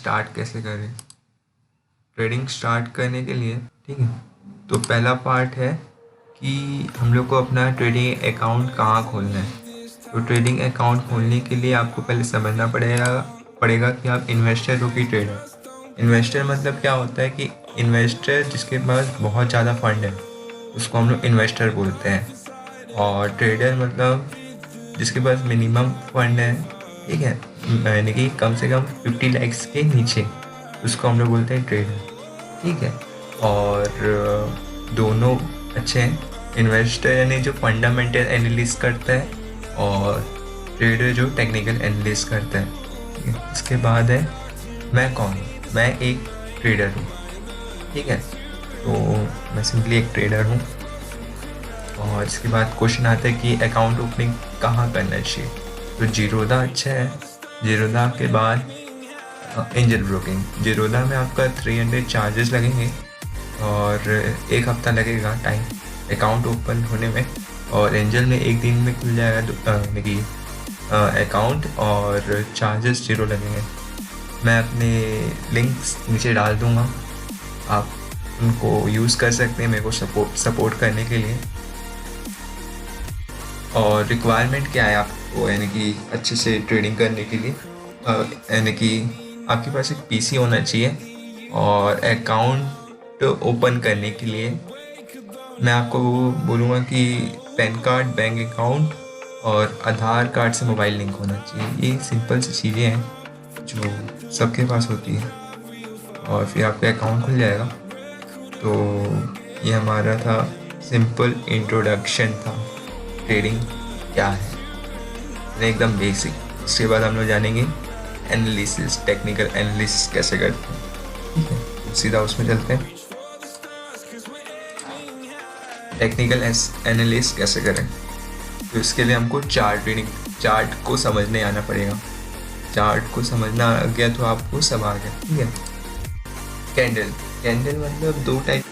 Start कैसे करें। Trading start करने के लिए ठीक है, तो पहला पार्ट है कि हम लोग को अपना ट्रेडिंग अकाउंट कहाँ खोलना है। तो ट्रेडिंग अकाउंट खोलने के लिए आपको पहले समझना पड़ेगा कि आप इन्वेस्टर हो कि ट्रेडर। इन्वेस्टर मतलब क्या होता है कि इन्वेस्टर जिसके पास बहुत ज़्यादा फंड है उसको हम लोग इन्वेस्टर बोलते हैं। और ट्रेडर मतलब जिसके पास मिनिमम फंड है, ठीक है, यानी कि कम से कम 50 लैक्स के नीचे, उसको हम लोग बोलते हैं ट्रेडर। ठीक है, और दोनों अच्छे हैं। इन्वेस्टर यानी जो फंडामेंटल एनालिसिस करता है और ट्रेडर जो टेक्निकल एनालिसिस करता है। ठीक है, इसके बाद है मैं कौन हूँ। मैं एक ट्रेडर हूँ। ठीक है, तो मैं सिंपली एक ट्रेडर हूँ। और इसके बाद क्वेश्चन आता है कि अकाउंट ओपनिंग कहाँ करना चाहिए। तो जीरोधा अच्छा है। जीरोधा के बाद एंजल ब्रोकिंग। जीरोधा में आपका 300 चार्जेस लगेंगे और एक हफ्ता लगेगा टाइम अकाउंट ओपन होने में। और एंजल में एक दिन में खुल जाएगा यानी अकाउंट और चार्जेस 0 लगेंगे। मैं अपने लिंक्स नीचे डाल दूँगा, आप उनको यूज़ कर सकते हैं मेरे को सपोर्ट करने के लिए। और रिक्वायरमेंट क्या है आपको यानी कि अच्छे से ट्रेडिंग करने के लिए, यानी कि आपके पास एक पीसी होना चाहिए। और अकाउंट ओपन करने के लिए मैं आपको बोलूँगा कि पैन कार्ड, बैंक अकाउंट और आधार कार्ड से मोबाइल लिंक होना चाहिए। ये सिंपल सी चीज़ें हैं जो सबके पास होती है और फिर आपका अकाउंट खुल जाएगा। तो ये हमारा था सिंपल इंट्रोडक्शन था ट्रेडिंग क्या है, एकदम बेसिक। इसके बाद हम लोग जानेंगे एनालिसिस, टेक्निकल एनालिसिस कैसे करते हैं। ठीक है, तो सीधा उसमें चलते हैं। टेक्निकल एनालिसिस कैसे करें, तो इसके लिए हमको चार्ट को समझने आना पड़ेगा। चार्ट को समझना आ गया तो आपको सब आ गया। ठीक है, कैंडल मतलब दो टाइप।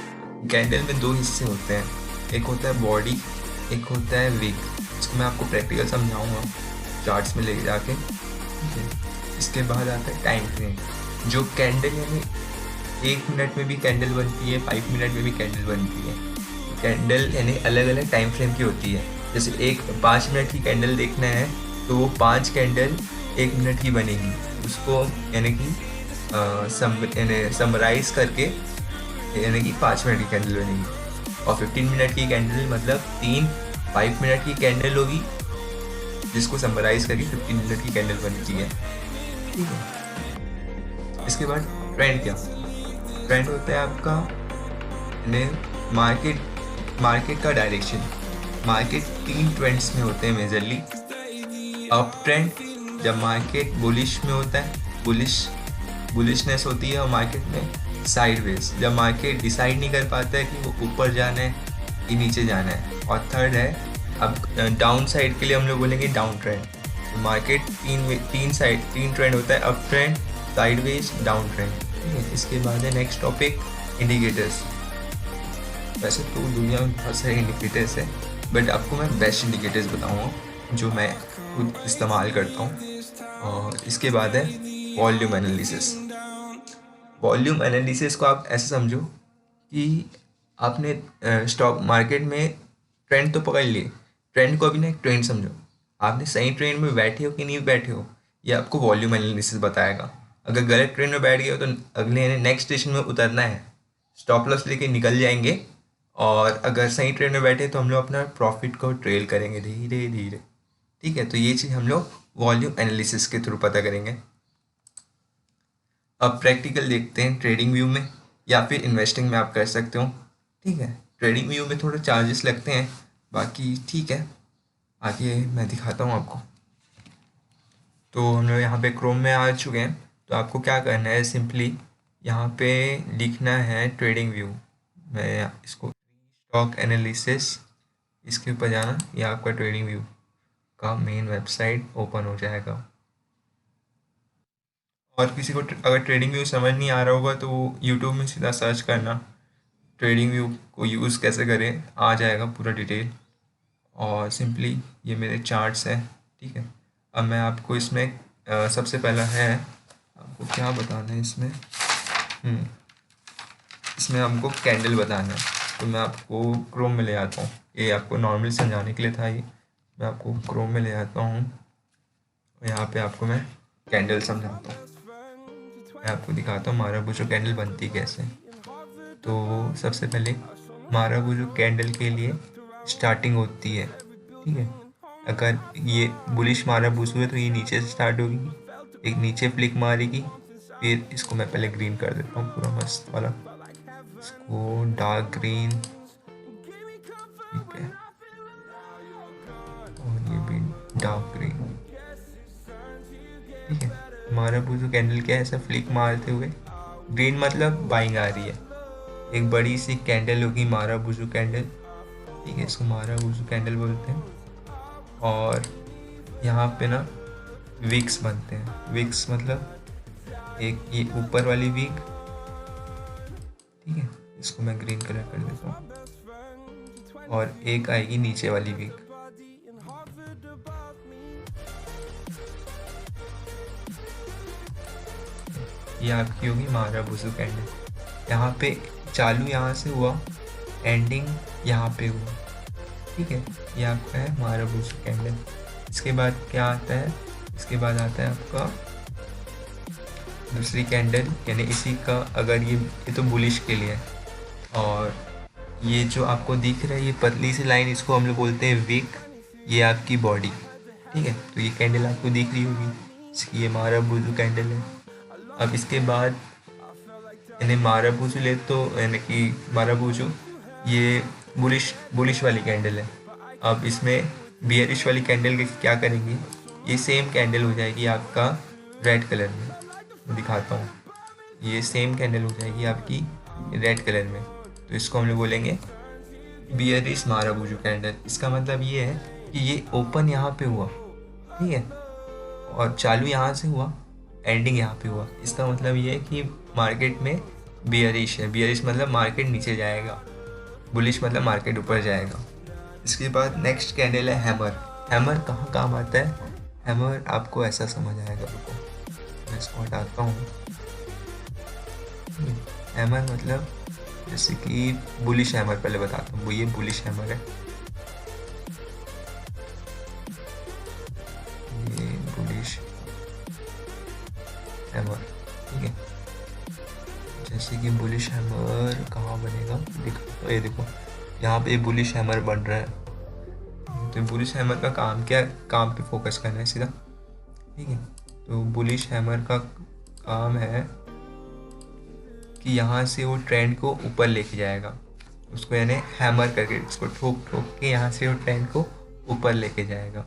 कैंडल में दो हिस्से होते हैं, एक होता है बॉडी, एक होता है विक। इसको मैं आपको प्रैक्टिकल समझाऊंगा चार्ट्स में ले जाके। ठीक है, इसके बाद आता है टाइम फ्रेम। जो कैंडल यानी 1 मिनट में भी कैंडल बनती है, 5 मिनट में भी कैंडल बनती है। कैंडल यानी अलग अलग टाइम फ्रेम की होती है। जैसे एक 5 मिनट की कैंडल देखना है तो वो 5 कैंडल 1 मिनट की बनेगी, उसको यानी कि समराइज करके यानी कि 5 मिनट की कैंडल बनेगी। और 15 मिनट की कैंडल मतलब 5 मिनट की कैंडल होगी जिसको समराइज करके 15 मिनट की कैंडल बनती है। ठीक है, इसके बाद ट्रेंड क्या। ट्रेंड होता है आपका मार्केट का डायरेक्शन। मार्केट 3 ट्रेंड्स में होते हैं मेजरली। अप ट्रेंड, जब मार्केट बुलिश में होता है, बुलिशनेस होती है। और मार्केट में साइडवेज, जब मार्केट डिसाइड नहीं कर पाता है कि वो ऊपर जाना है कि नीचे जाना है। और थर्ड है अब डाउन साइड के लिए हम लोग बोलेंगे डाउन ट्रेंड। तो मार्केट तीन ट्रेंड होता है, up trend, sideways, down trend. ठीक है, इसके बाद है नेक्स्ट टॉपिक इंडिकेटर्स। वैसे तो दुनिया में बहुत सारे इंडिकेटर्स हैं, बट आपको मैं बेस्ट इंडिकेटर्स बताऊंगा जो मैं खुद इस्तेमाल करता हूँ। और इसके बाद है वॉल्यूम एनालिसिस। वॉल्यूम एनालिसिस को आप ऐसे समझो कि आपने स्टॉक मार्केट में ट्रेंड तो पकड़ लिए, ट्रेंड को अभी ना एक ट्रेंड समझो। आपने सही ट्रेंड में बैठे हो कि नहीं बैठे हो, ये आपको वॉल्यूम एनालिसिस बताएगा। अगर गलत ट्रेंड में बैठ गए हो तो अगले नेक्स्ट स्टेशन में उतरना है, स्टॉप लॉस लेके निकल जाएंगे। और अगर सही ट्रेंड में बैठे तो हम लोग अपना प्रॉफिट को ट्रेल करेंगे धीरे धीरे। ठीक है, तो ये चीज़ हम लोग वॉल्यूम एनालिसिस के थ्रू पता करेंगे। अब प्रैक्टिकल देखते हैं ट्रेडिंग व्यू में, या फिर इन्वेस्टिंग में आप कर सकते हो। ठीक है, ट्रेडिंग व्यू में थोड़े चार्जेस लगते हैं, बाकी ठीक है, आगे मैं दिखाता हूँ आपको। तो हम लोग यहाँ पे क्रोम में आ चुके हैं। तो आपको क्या करना है, सिंपली यहाँ पे लिखना है ट्रेडिंग व्यू। मैं इसको स्टॉक एनालिसिस, इसके ऊपर जाना, ये आपका ट्रेडिंग व्यू का मेन वेबसाइट ओपन हो जाएगा। और किसी को अगर ट्रेडिंग व्यू समझ नहीं आ रहा होगा तो यूट्यूब में सीधा सर्च करना ट्रेडिंग व्यू को यूज़ कैसे करें, आ जाएगा पूरा डिटेल। और सिंपली ये मेरे चार्ट्स हैं। ठीक है, अब मैं आपको इसमें सबसे पहला है आपको क्या बताना है इसमें, इसमें हमको कैंडल बताना है। तो मैं आपको क्रोम में ले आता हूँ, ये आपको नॉर्मली समझाने के लिए था, ये मैं आपको क्रोम में ले आता हूँ और यहाँ पे आपको मैं कैंडल समझाता हूँ। मैं आपको दिखाता हूँ माराबूजो कैंडल बनती कैसे। तो सबसे पहले माराबूजो कैंडल के लिए स्टार्टिंग होती है, ठीक है। अगर ये बुलिश माराबूजो है तो ये नीचे से स्टार्ट होगी, एक नीचे फ्लिक मारेगी, फिर इसको मैं पहले ग्रीन कर देता हूँ पूरा मस्त वाला, इसको डार्क ग्रीन, ठीक है, और ये भी डार्क ग्रीन, ठीक है। माराबूजो कैंडल क्या है, ऐसा फ्लिक मारते हुए ग्रीन मतलब बाइंग आ रही है, एक बड़ी सी कैंडल होगी माराबूजो कैंडल, ठीक है, इसको माराबूजो कैंडल बोलते हैं। और यहाँ पे ना विक्स बनते हैं, विक्स मतलब एक ये ऊपर वाली विक, ठीक है, इसको मैं ग्रीन कलर कर देता हूँ, और एक आएगी नीचे वाली विक, ये आपकी होगी माराबूजो कैंडल। यहाँ पे चालू यहाँ से हुआ, एंडिंग यहाँ पे हुआ, ठीक है, ये आपका है माराबूजो कैंडल। इसके बाद क्या आता है, इसके बाद आता है आपका दूसरी कैंडल, यानी इसी का अगर ये तो बुलिश के लिए है, और ये जो आपको दिख रहा है ये पतली सी लाइन, इसको हम लोग बोलते हैं विक, ये आपकी बॉडी, ठीक है। तो ये कैंडल आपको दिख रही होगी, ये माराबूजो कैंडल है। अब इसके बाद यानी माराबूजो ले तो यानी कि माराबूजो ये बुलिश वाली कैंडल है। अब इसमें बियरिश वाली कैंडल के क्या करेंगे, ये सेम कैंडल हो जाएगी आपका रेड कलर में, मैं दिखाता हूँ, ये सेम कैंडल हो जाएगी आपकी रेड कलर में। तो इसको हम लोग बोलेंगे बियरिश माराबूजो कैंडल। इसका मतलब ये है कि ये ओपन यहाँ पे हुआ, ठीक है, और चालू यहाँ से हुआ, एंडिंग यहाँ पे हुआ। इसका मतलब ये है कि मार्केट में बियरिश है, बियरिश मतलब मार्केट नीचे जाएगा, बुलिश मतलब मार्केट ऊपर जाएगा। इसके बाद नेक्स्ट कैंडल है हैमर। हैमर कहाँ काम आता है, हैमर आपको ऐसा समझ आएगा, रुको मैं इसको हटाता हूँ। हैमर मतलब जैसे कि बुलिश हैमर पहले बताता हूँ, ये बुलिश हैमर है, ये बुलिश हैमर, ठीक है। जैसे कि बुलिश हैमर कहाँ बनेगा, देखो ये देखो यहाँ पे बुलिश हैमर बन रहा है। तो बुलिश हैमर का काम क्या है, काम पे फोकस करना है सीधा, ठीक है। तो बुलिश हैमर का काम है कि यहाँ से वो ट्रेंड को ऊपर लेके जाएगा, उसको यानी हैमर करके उसको ठोक ठोक के यहाँ से वो ट्रेंड को ऊपर लेके जाएगा।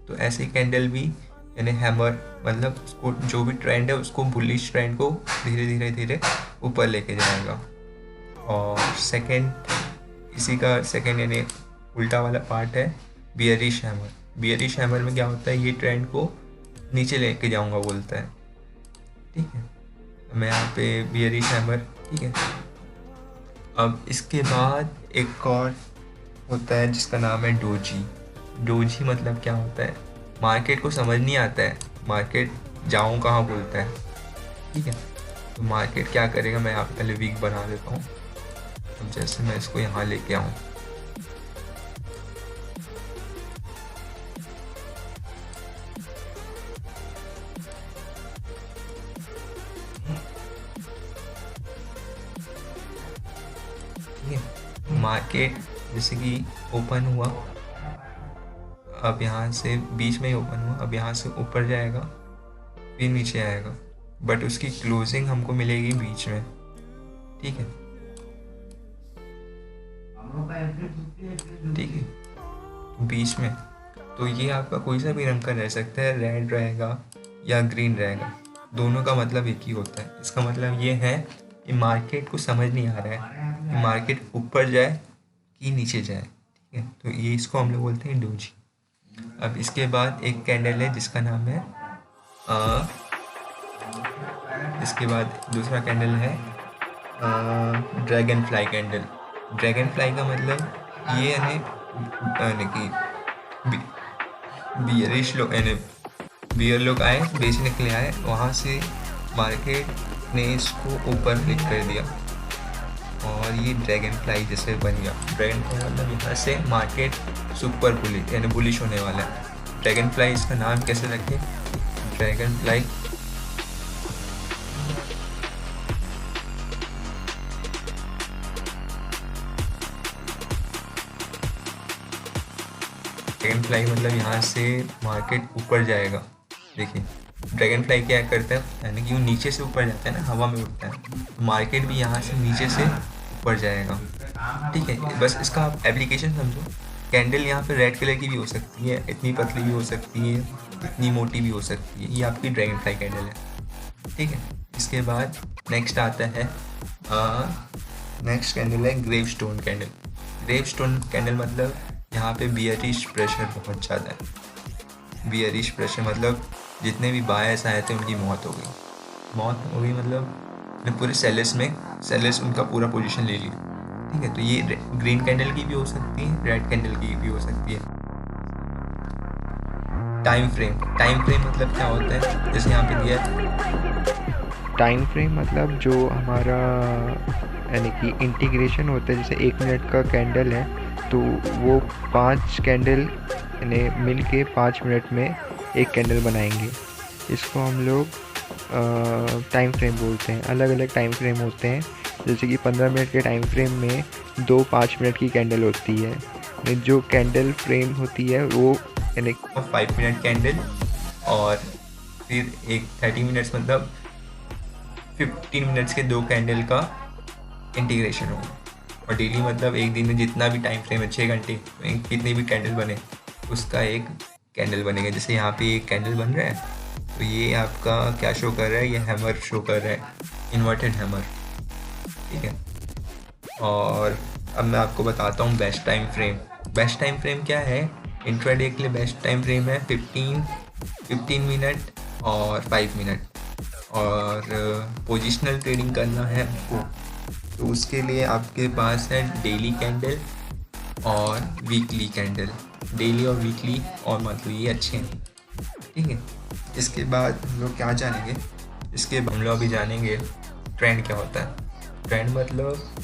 तो ऐसे कैंडल भी यानी हैमर मतलब उसको जो भी ट्रेंड है उसको बुलिश ट्रेंड को धीरे धीरे धीरे ऊपर लेके जाएगा। और सेकंड इसी का सेकंड यानी उल्टा वाला पार्ट है बियरिश हैमर। बियरिश हैमर में क्या होता है, ये ट्रेंड को नीचे लेके जाऊंगा बोलता है, ठीक है। मैं यहाँ पे बियरिश हैमर, ठीक है। अब इसके बाद एक और होता है जिसका नाम है डोजी। डोजी मतलब क्या होता है, मार्केट को समझ नहीं आता है मार्केट जाऊँ कहाँ बोलता है, ठीक है। तो मार्केट क्या करेगा, मैं यहाँ पे पहले वीक बना देता हूँ। अब जैसे मैं इसको यहाँ लेके आऊँ, मार्केट जैसे कि ओपन हुआ, अब यहाँ से बीच में ही ओपन हुआ, अब यहाँ से ऊपर जाएगा फिर नीचे आएगा, बट उसकी क्लोजिंग हमको मिलेगी बीच में, ठीक है, ठीक है, बीच में। तो ये आपका कोई सा भी रंग का रह सकता है, रेड रहेगा या ग्रीन रहेगा, दोनों का मतलब एक ही होता है। इसका मतलब ये है कि मार्केट को समझ नहीं आ रहा है कि मार्केट ऊपर जाए कि नीचे जाए, ठीक है। तो ये इसको हम लोग बोलते हैं डोजी। अब इसके बाद एक कैंडल है जिसका नाम है इसके बाद दूसरा कैंडल है dragon fly candle. Dragon fly का मतलब ये यानी कि बियरिश लोग यानी बियर लोग आए, बेचने के लिए आए, वहाँ से मार्केट ने इसको ऊपर क्लिक कर दिया और ये ड्रैगन फ्लाई जैसे बन गया। ड्रैगन फ्लाई मतलब यहाँ से मार्केट सुपर बुलिश यानी बुलिश होने वाला है। ड्रैगन फ्लाई इसका नाम कैसे रखें? ड्रैगन फ्लाई मतलब यहाँ से मार्केट ऊपर जाएगा। देखिए ड्रैगन फ्लाई क्या करता है, यानी कि वो नीचे से ऊपर जाता है ना, हवा में उड़ता है। मार्केट भी यहाँ से नीचे से ऊपर जाएगा। ठीक है, बस इसका आप एप्लीकेशन समझो। कैंडल यहाँ पे रेड कलर की भी हो सकती है, इतनी पतली भी हो सकती है, इतनी मोटी भी हो सकती है। ये आपकी ड्रैगन फ्लाई कैंडल है। ठीक है, इसके बाद नेक्स्ट आता है नेक्स्ट कैंडल है gravestone candle. Gravestone candle मतलब यहाँ पे बियरिश प्रेशर बहुत ज़्यादा है। बियरिश प्रेशर मतलब जितने भी बायर्स आए थे उनकी मौत हो गई मतलब पूरे सेलर्स उनका पूरा पोजीशन ले लिया। ठीक है, तो ये ग्रीन कैंडल की भी हो सकती है, रेड कैंडल की भी हो सकती है। टाइम फ्रेम मतलब क्या होता है, जैसे यहाँ पे दिया है टाइम फ्रेम मतलब जो हमारा यानी कि इंटीग्रेशन होता है। जैसे 1 मिनट का कैंडल है तो वो 5 कैंडल यानी मिल के 5 मिनट में एक कैंडल बनाएंगे। इसको हम लोग टाइम फ्रेम बोलते हैं। अलग अलग टाइम फ्रेम होते हैं, जैसे कि 15 मिनट के टाइम फ्रेम में 2 5 मिनट की कैंडल होती है। जो कैंडल फ्रेम होती है वो यानी 5 मिनट कैंडल और फिर एक 30 मिनट्स मतलब 15 मिनट्स के 2 कैंडल का इंटीग्रेशन होगा। और डेली मतलब एक दिन में जितना भी टाइम फ्रेम है 6 घंटे में कितने भी कैंडल बने उसका एक कैंडल बनेगा। जैसे यहाँ पे एक कैंडल बन रहा है तो ये आपका क्या शो कर रहा है, ये हैमर शो कर रहा है, इन्वर्टेड हैमर। ठीक है, और अब मैं आपको बताता हूँ best time frame. Best time frame क्या है? इंट्राडे के लिए बेस्ट टाइम फ्रेम है 15 मिनट और 5 मिनट। और पोजिशनल ट्रेडिंग करना है आपको तो उसके लिए आपके पास है डेली कैंडल और वीकली कैंडल। डेली और वीकली और मंथली ये अच्छे हैं। ठीक है, इसके बाद हम लोग क्या जानेंगे? इसके बाद हम लोग अभी जानेंगे ट्रेंड क्या होता है। ट्रेंड मतलब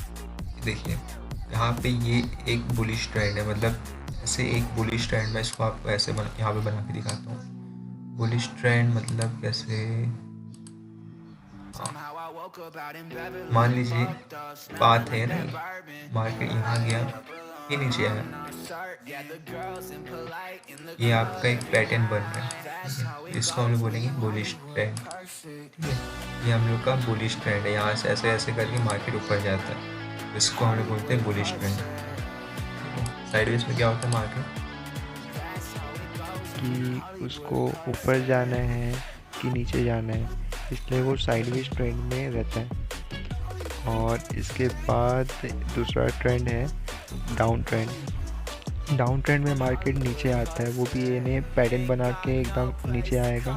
देखिए यहाँ पे ये एक बुलिश ट्रेंड है, मतलब ऐसे एक बुलिश ट्रेंड, मैं इसको आपको ऐसे यहाँ पे बना के दिखाता हूँ। बुलिश ट्रेंड मतलब कैसे, मान लीजिए बात है ना, मार्केट यहाँ गया, ये नीचे आया, ये आपका एक पैटर्न बन रहा है। इसको हम लोग बोलेंगे बुलिश ट्रेंड। ठीक है, ये हम लोग का बुलिश ट्रेंड है। यहाँ से ऐसे ऐसे करके मार्केट ऊपर जाता है, इसको हम लोग बोलते हैं बुलिश ट्रेंड। साइडवेज में क्या होता है मार्केट कि उसको ऊपर जाना है कि नीचे जाना है, इसलिए वो साइडवेज ट्रेंड में रहता है। और इसके बाद दूसरा ट्रेंड है डाउन ट्रेंड। डाउन ट्रेंड में मार्केट नीचे आता है, वो भी इन्हें पैटर्न बना के एकदम नीचे आएगा।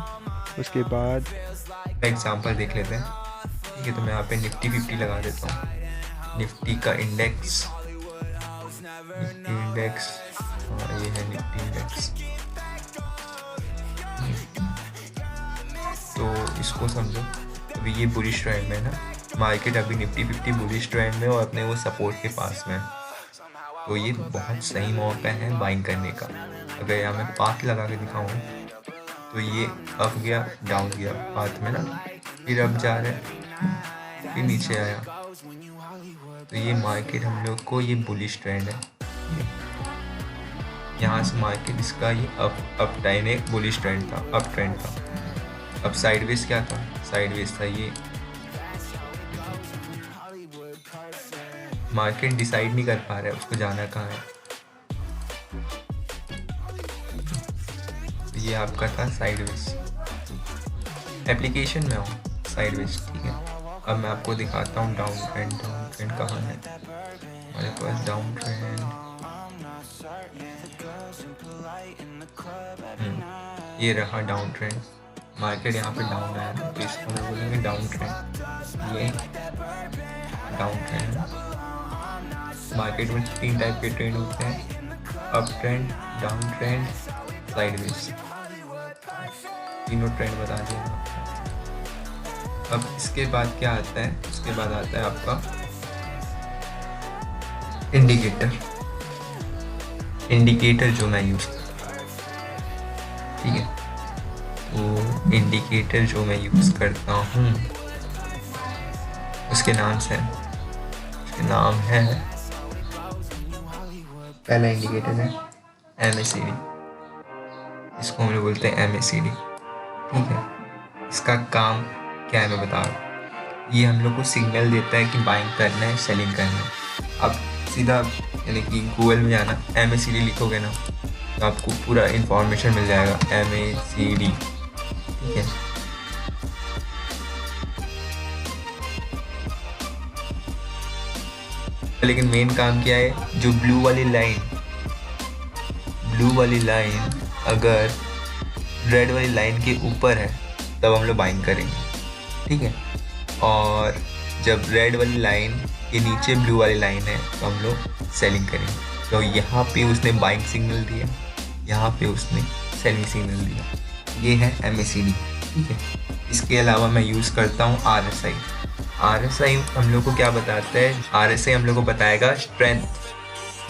उसके बाद एग्जांपल देख लेते हैं। ठीक है, तो मैं यहाँ पे निफ्टी 50 लगा देता हूँ। निफ्टी का इंडेक्स और ये है निफ्टी इंडेक्स। तो इसको समझो, अभी ये बुलिश ट्रेंड में ना, मार्केट अभी निफ्टी 50 बुलिश ट्रेंड में और अपने वो सपोर्ट के पास में। तो ये बहुत सही मौका है बाइंग करने का। अगर यहाँ मैं पाथ लगा के दिखाऊँ तो ये अप गया, डाउन गया पाथ में ना, फिर अप जा रहा है, फिर नीचे आया। तो ये मार्केट हम लोग को ये बुलिश ट्रेंड है। यहाँ से मार्केट इसका ये अप टाइम एक बुलिश ट्रेंड था, अप ट्रेंड था। अब साइडवेज क्या था? साइडवेज था ये। मार्केट डिसाइड नहीं कर पा रहा है उसको जाना कहाँ है। ये आपका था साइडवेज, एप्लीकेशन में हो साइडवेज। ठीक है, अब मैं आपको दिखाता हूँ डाउन ट्रेंड। डाउन ट्रेंड कहाँ है हमारे पास? डाउन ट्रेंड ये रहा डाउन ट्रेंड। मार्केट यहाँ पे डाउन आया ना, तो इसको हम बोलेंगे डाउन ट्रेंड। ये डाउन ट्रेंड। मार्केट में 3 टाइप के ट्रेंड होते हैं, up trend, down trend, sideways. तीनों ट्रेंड बता दिए आपको। अब इसके बाद क्या आता है, इसके बाद आता है आपका इंडिकेटर जो मैं यूज़ करता हूँ, ठीक है। तो इंडिकेटर जो मैं यूज़ करता हूँ उसके नाम है पहला इंडिकेटर है MACD, इसको हम लोग बोलते हैं MACD, ठीक है। इसका काम क्या है मैं बता रहा हूँ। ये हम लोग को सिग्नल देता है कि बाइंग करना है, सेलिंग करना है। अब सीधा यानी कि गूगल में जाना, MACD लिखोगे ना तो आपको पूरा इंफॉर्मेशन मिल जाएगा MACD, ठीक है। लेकिन मेन काम क्या है, जो ब्लू वाली लाइन अगर रेड वाली लाइन के ऊपर है तब हम लोग बाइंग करेंगे, ठीक है। और जब रेड वाली लाइन के नीचे ब्लू वाली लाइन है तो हम लोग सेलिंग करेंगे। तो यहाँ पे उसने बाइंग सिग्नल दिया, यहाँ पे उसने सेलिंग सिग्नल दिया, ये है MACD, ठीक है। इसके अलावा मैं यूज़ करता हूँ RSI हम लोग को क्या बताता है, RSI हम लोग को बताएगा स्ट्रेंथ,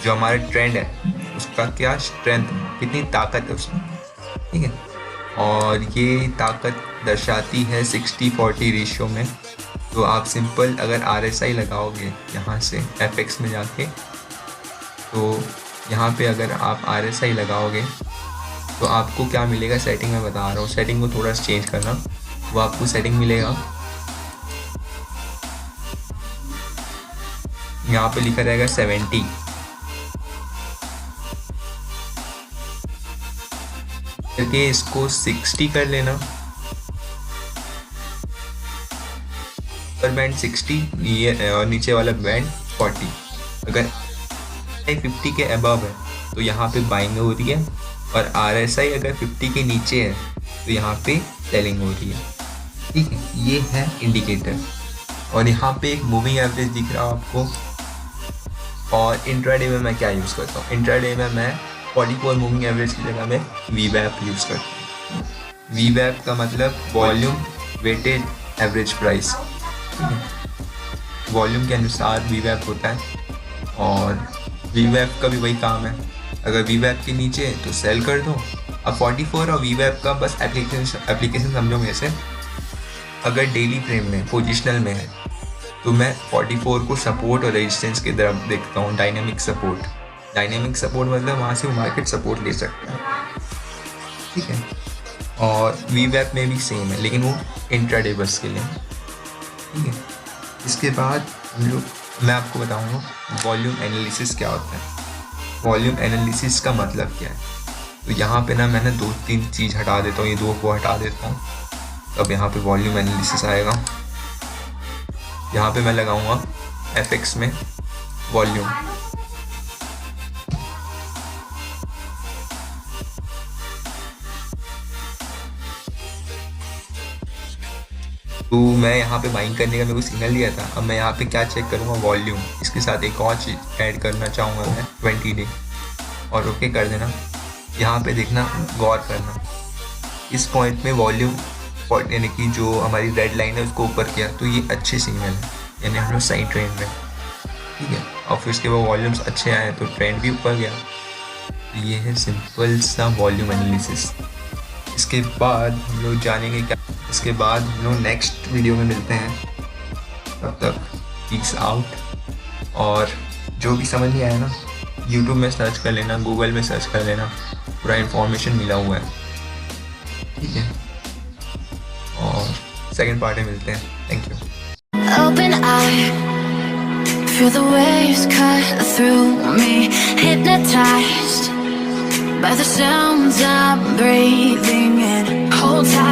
जो हमारा ट्रेंड है उसका क्या स्ट्रेंथ, कितनी ताकत है उसमें, ठीक है। और ये ताकत दर्शाती है 60-40 रेशियो में। तो आप सिंपल अगर RSI लगाओगे यहाँ से FX में जाके, तो यहाँ पे अगर आप RSI लगाओगे तो आपको क्या मिलेगा, सेटिंग में बता रहा हूँ, सेटिंग को थोड़ा सा चेंज करना, वो आपको सेटिंग मिलेगा, यहाँ पे लिखा रहेगा 70, करके इसको 60 कर लेना, ऊपर बैंड 60 ये और नीचे वाला बैंड 40। अगर 50 के अबव है तो यहाँ पे बाइंग हो रही है, और RSI अगर 50 के नीचे है तो यहाँ पे सेलिंग हो रही है, ठीक है। ये है इंडिकेटर। और यहाँ पे एक मूविंग एवरेज दिख रहा है आपको। और इंट्राडे में मैं क्या यूज़ करता हूँ, इंट्राडे में मैं 44 मूविंग एवरेज की जगह में VWAP यूज़ करता हूँ। VWAP का मतलब वॉल्यूम वेटेड एवरेज प्राइस, ठीक है। वॉल्यूम के अनुसार VWAP होता है, और VWAP का भी वही काम है, अगर VWAP के नीचे है तो सेल कर दो। अब 44 और VWAP का बस एप्लीकेशन समझो मेरे से, अगर डेली फ्रेम में पोजिशनल में है तो मैं 44 को सपोर्ट और रेजिस्टेंस की तरफ देखता हूँ, डायनेमिक सपोर्ट मतलब वहाँ से वो मार्केट सपोर्ट ले सकता है, ठीक है। और VWAP में भी सेम है, लेकिन वो इंट्राडे बस के लिए, ठीक है। इसके बाद मैं आपको बताऊँगा वॉल्यूम एनालिसिस क्या होता है। वॉल्यूम एनालिसिस का मतलब क्या है, तो यहाँ पे ना मैंने 2-3 चीज़ हटा देता हूँ, ये 2 को हटा देता हूँ, तब यहाँ पे वॉल्यूम एनालिसिस आएगा। यहाँ पे मैं लगाऊंगा FX में वॉल्यूम, तो मैं यहाँ पे बाइंग करने का मेरे को सिग्नल दिया था। अब मैं यहाँ पे क्या चेक करूँगा, वॉल्यूम, इसके साथ एक और चीज़ ऐड करना चाहूँगा मैं 20 डे, और ओके कर देना। यहाँ पे देखना, गौर करना, इस पॉइंट में वॉल्यूम यानी कि जो हमारी रेड लाइन है उसको ऊपर किया, तो ये अच्छे सिग्नल है, यानी हम लोग सही ट्रेंड में, ठीक है। और फिर उसके बाद वॉल्यूम्स अच्छे आए तो ट्रेंड भी ऊपर गया। तो ये है सिंपल सा वॉल्यूम एनालिसिस। इसके बाद हम लोग जानेंगे क्या, इसके बाद हम लोग नेक्स्ट वीडियो में मिलते हैं। तब तक पीस आउट। और जो भी समझ नहीं आया ना, यूट्यूब में सर्च कर लेना, गूगल में सर्च कर लेना, पूरा इन्फॉर्मेशन मिला हुआ है, ठीक है। और सेकंड पार्ट में मिलते हैं। Thank you. Open eye, feel the waves cut through me, hypnotized by the sounds I'm breathing in. Hold tight.